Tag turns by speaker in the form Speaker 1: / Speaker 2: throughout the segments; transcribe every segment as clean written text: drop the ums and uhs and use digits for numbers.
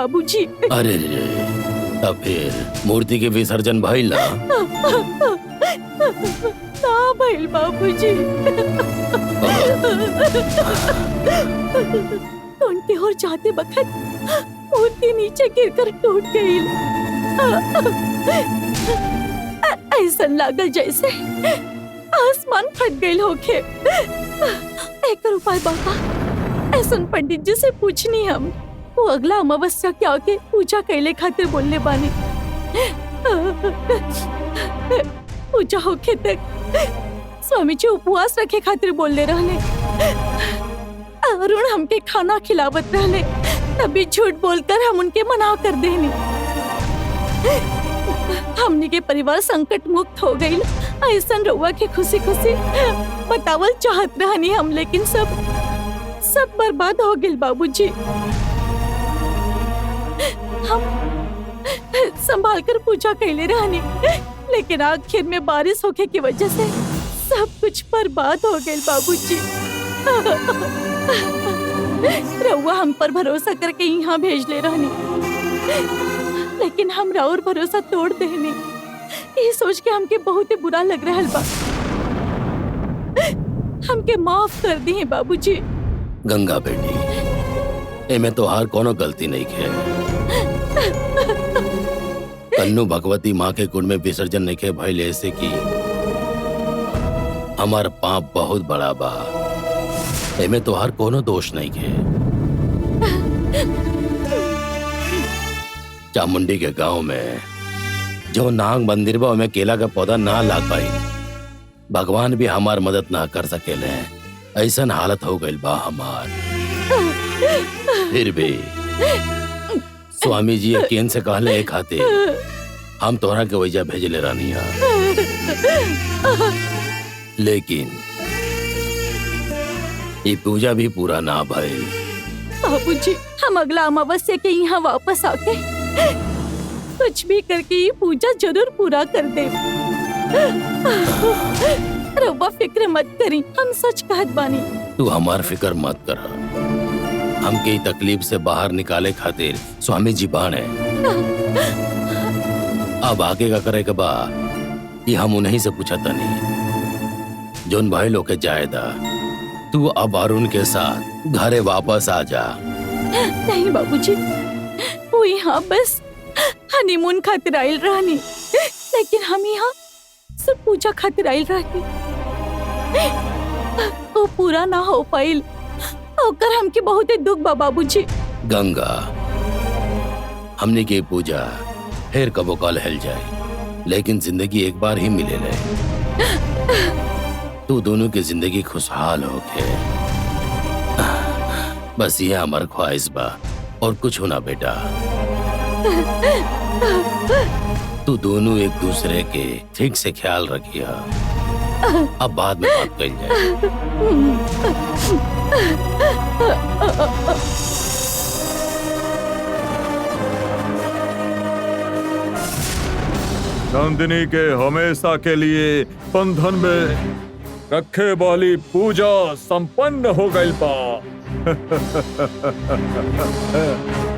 Speaker 1: बाबूजी।
Speaker 2: अरे रे, तब फिर मूर्ति के विसर्जन भइल ना?
Speaker 1: ना भइल बाबूजी। उनके और जाते वक्त मूर्ति नीचे गिरकर टूट गई। ऐसा लागल जैसे आसमान फट गई होके। एक उपाय बाबा, ऐसा पंडित जी से पूछनी हम, वो अगला अमावस्या के आके पूजा कैले खातिर बोलने बानी। पूजा होके तक स्वामी जी उपवास रखे खातिर बोलने रहले। अरुण हमके खाना खिलावत रहले, तभी झूठ बोलकर हम उनके मना कर देनी। हमनी के परिवार संकट मुक्त हो गई। ऐसा रउआ के खुशी खुशी बतावल चाहत रहनी हम, लेकिन सब बर्बाद हो गई बाबूजी। हम संभाल कर पूजा कैले रहनी, लेकिन आखिर में बारिश होके की वजह से सब कुछ बर्बाद हो गई बाबूजी। रउआ हम पर भरोसा करके यहाँ भेज ले रहनी, लेकिन हम और भरोसा तोड़ देनी। ये सोच के हमके बहुत ही बुरा लग रहा बा। हमके माफ कर दी बाबूजी।
Speaker 2: गंगा बेटी, एमे तो हार कोनो गलती नहीं है। कन्नू भगवती माँ के कुंड में विसर्जन नहीं के भइल ऐसे की हमार पाप बहुत बड़ा बा। एमे तो हार कोनो दोष नहीं है। चामुंडी के गांव में जो नाग मंदिर बा में केला का पौधा ना लाग पाई, भगवान भी हमार मदद ना कर सकेले। ऐसन हालत हो गई बा हमार। फिर भी स्वामी जी यकीन से कहले एक खातिर हम तोहरा के वजह भेजले रानी। लेकिन ये पूजा भी पूरा ना भइल।
Speaker 1: बाबूजी, हम अगला अमावस्या के यहाँ वापस आके कुछ भी करके ये पूजा जरूर पूरा कर दे। रउआ फिक्र मत करी, हम सच कहत बानी।
Speaker 2: तू हमार फिक्र मत कर। हमके तकलीफ से बाहर निकाले खातिर स्वामी जी बाणे। अब आगे का करे के बा ये हम उन्हीं से पूछा तनी। जोन भाई लोग के जायदा, तू अब अरुण के साथ घरे वापस आ जा।
Speaker 1: नहीं बाबूजी, वो यहाँ बस हनीमून खातिर आयल रहनी, लेकिन हम यहाँ सिर्फ पूजा खातिर आयल रहनी। वो पूरा ना हो पाइल, ओकर हमके बहुत दुख बा बाबूजी।
Speaker 2: गंगा, हमने की पूजा फिर कबो काल हेल जाए, लेकिन जिंदगी एक बार ही मिले ले। तू दोनों की जिंदगी खुशहाल हो के, बस ये हमार ख्वाहिश बा और कुछ होना बेटा। तू दोनों एक दूसरे के ठीक से ख्याल रखिया। अब बाद में बात करी जाए।
Speaker 3: नंदिनी के हमेशा के लिए बंधन में रखे वाली पूजा संपन्न हो गई बा।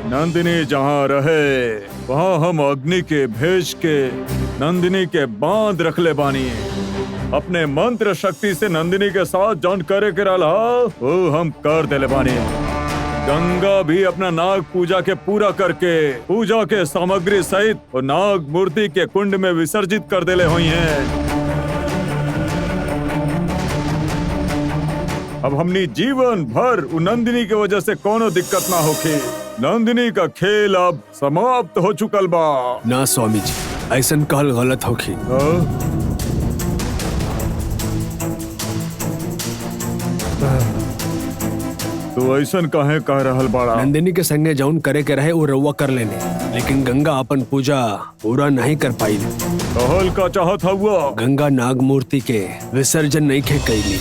Speaker 3: नंदिनी जहाँ रहे वहाँ हम अग्नि के भेज के नंदिनी के बांध रखले बानी। अपने मंत्र शक्ति से नंदिनी के साथ जौन करे के रहा वो हम कर देले बानी। गंगा भी अपना नाग पूजा के पूरा करके पूजा के सामग्री सहित और नाग मूर्ति के कुंड में विसर्जित कर देले हुई हैं। अब हमनी जीवन भर नंदिनी की वजह से कोनो दिक्कत ना होके। नंदिनी का खेल अब समाप्त हो चुकल बा।
Speaker 4: ना स्वामी जी, ऐसन कहल गलत होखी।
Speaker 3: तो ऐसन काहे कह रहल बाड़ा?
Speaker 4: नंदिनी के संगे जौन करे के रहे वो रउआ कर लेने, लेकिन गंगा अपन पूजा पूरा नहीं कर पाई।
Speaker 3: कहल का चाहत हुआ?
Speaker 4: गंगा नाग मूर्ति के विसर्जन नहीं खे कैली।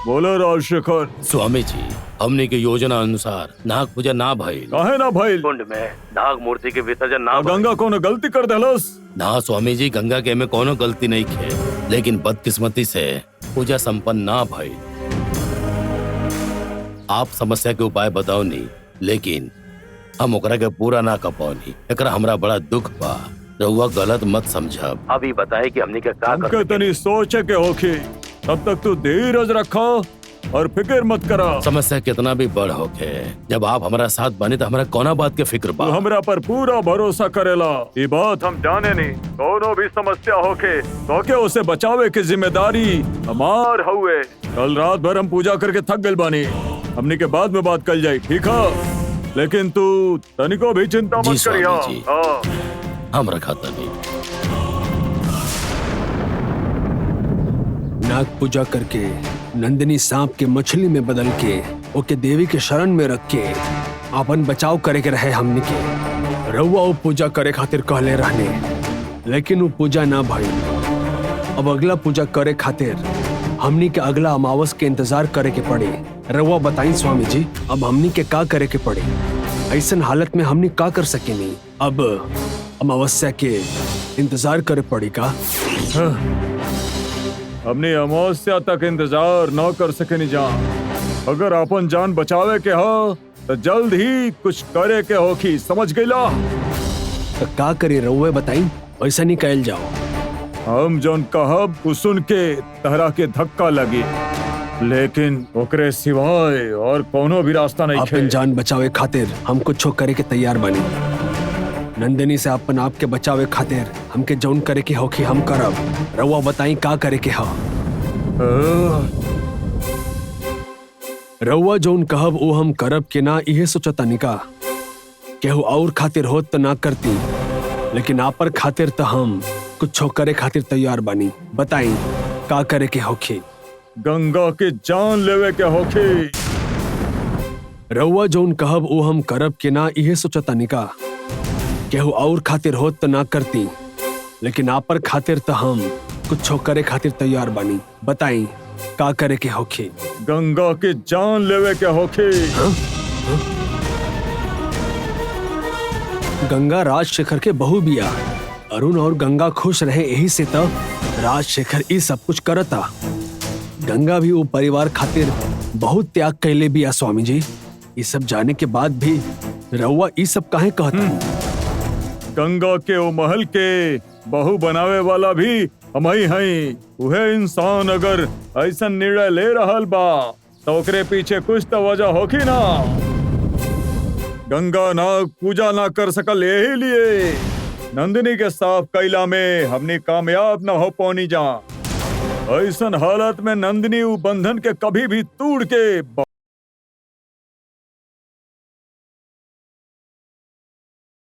Speaker 3: बोलो राजशेखर।
Speaker 2: स्वामी जी, हमने के योजना अनुसार नाग पूजा ना भइल।
Speaker 3: काहे ना भइल?
Speaker 2: कुंड में नाग मूर्ति के विसर्जन ना भइल।
Speaker 3: गंगा कोनो गलती कर देलस?
Speaker 2: ना स्वामी जी, गंगा के में कोनो गलती नहीं खे, लेकिन बदकिस्मती से पूजा संपन्न ना भइल। आप समस्या के उपाय बताओ नहीं, लेकिन हम ओकरा के पूरा ना कर पाओनी। एकरा हमरा बड़ा दुख बा। रउआ गलत मत समझब। अभी बताए कि हमने का का कर
Speaker 3: हमके तनी सोचे के होखी। तब तक तू धीरज रखो और फिक्र मत करा।
Speaker 2: समस्या कितना भी बड़ होके, जब आप हमारा साथ बने तो हमारा कोना बात के फिक्र बा।
Speaker 3: तू हमरा पर पूरा भरोसा करेला। ये बात हम जाने नहीं। कोनो भी समस्या होके तो के उसे बचावे की जिम्मेदारी हमार हुए। कल रात भर हम पूजा करके थक गइल बानी। हमने के बाद में बात कल जाई, ठीक है? लेकिन तू तनिको भी चिंता
Speaker 2: जी
Speaker 3: मत करिया।
Speaker 2: स्वामी जी।
Speaker 3: हाँ।
Speaker 2: हम रखा तनी।
Speaker 4: नाग पूजा करके नंदिनी सांप के मछली में बदल के ओके देवी के शरण में रख के अपन बचाव करे के रहे हमनी के। रउआ वो पूजा करे खातिर कहले रहने, लेकिन वो पूजा ना भइल। अब अगला पूजा करे खातिर हमनी के अगला अमावस के इंतजार करे के पड़ी। रउआ बताई स्वामी जी, अब हमनी के का करे के पड़ी? ऐसन हालत में हमनी का कर सकेनी? अब अमावस्या के इंतजार करे पड़ी का?
Speaker 3: हमने अमावस्या तक इंतजार न कर सके नहीं जान। अगर अपन जान बचावे के हो तो जल्द ही कुछ करे के होखी, समझ गईला?
Speaker 4: तो का करे रउआ बताई, ऐसा नहीं कहल जाओ।
Speaker 3: हम जौन कहब उ सुन के तहरा के धक्का लगी, लेकिन ओकरे सिवाय और कोनो भी रास्ता नहीं
Speaker 4: अपन
Speaker 3: है।
Speaker 4: जान बचावे खातिर हम कुछ करे के तैयार बनी। नंदिनी से अपन आप के बचावे खातिर हमके जौन करे के होखी हम करब। रउआ बताई का करे के हो? रउआ जौन कहब वो हम करब के ना, इहे सोचता निका। केहू और खातिर होत तो ना करती, लेकिन आपर खातिर तो हम कुछ करे खातिर तैयार बनी। बताई का करे के होखी?
Speaker 3: गंगा के जान लेवे के होखी।
Speaker 4: रउआ जौन कहब वो हम करब के ना, इहे सोचता निका। केहू और खातिर होत तो ना करती, लेकिन आपर खातिर तो हम कुछ करे खातिर तैयार बनी। बताई का करे के होखी?
Speaker 3: गंगा के जान लेवे के होखी।
Speaker 4: गंगा राजशेखर के बहू बिया। अरुण और गंगा खुश रहे, यही से तब राजशेखर ये सब कुछ करता। गंगा भी वो परिवार खातिर बहुत त्याग कैले बिया स्वामी जी। ये सब जाने के बाद भी रउआ ये सब काहे कहता?
Speaker 3: गंगा के ओ महल के बहू बनावे वाला भी हम ही हई। उहे इंसान अगर ऐसा निर्णय ले रहल बा तो ओकरे पीछे कुछ तो वजह होखी ना। गंगा नाग पूजा ना कर सकल, यही लिए नंदिनी के साफ कैला में हमने कामयाब ना हो पौनी जा। ऐसन हालत में नंदिनी उ बंधन के कभी भी तोड़ के